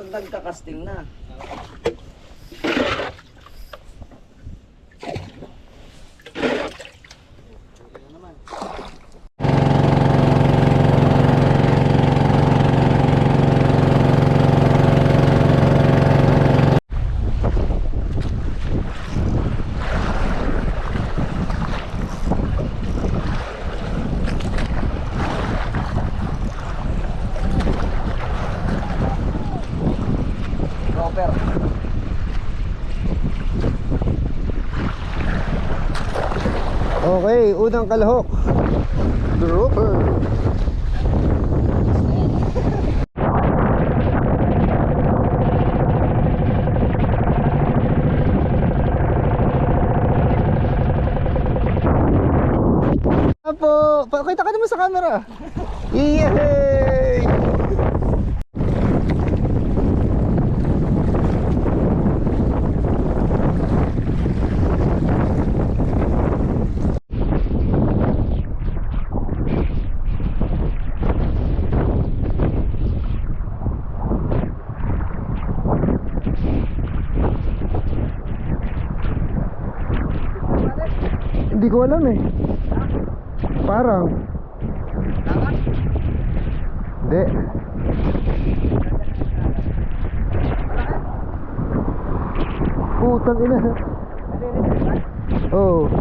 nagka-casting na. Okay, unang kalahok. Dropper. Apo, pakita ka naman sa camera. Yay! Hindi ko alam eh. Parang hindi. Putang ina. Oh.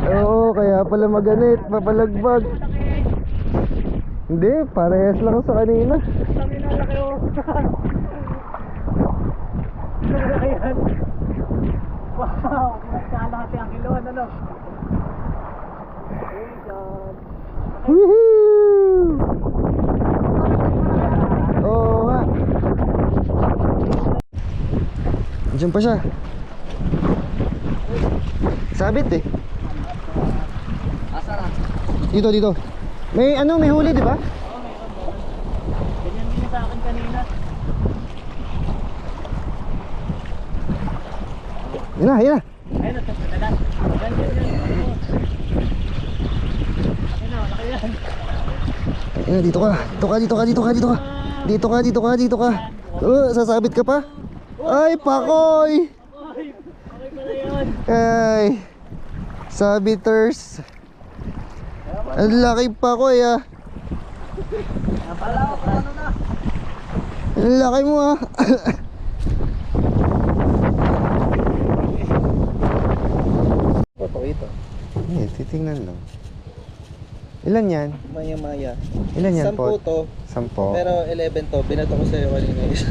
Oo, kaya pala maganit, papalagbag. Hindi, parehas lang sa kanina. Wow, nagkalaki ang kilo, ano? Woohoo! Oo nga. Diyan pa siya. Sabit eh. Asa na? Dito, dito. May ano, may huli, di ba? Oo, meron. Ganyan din sa akin kanina. Yan na, yan na. Ayun, nagkakadalan. Ganyan yan. Laki na, laki yan. Yan, dito ka. Dito ka, dito ka, dito ka, dito ka. Dito ka, dito ka, dito ka. Sasabit ka pa? Ay, pakoy! Okay pala yun. Ay, sabiters. Ang laki pakoy ah. Napala ko kung ano na. Ang laki mo ah. Totoo ito. Eh, titingnan lang. Ilan yan? Maya-maya. Ilan yan 10 po? to. 10. Pero 11 to. Binato ko sa'yo kanina isa.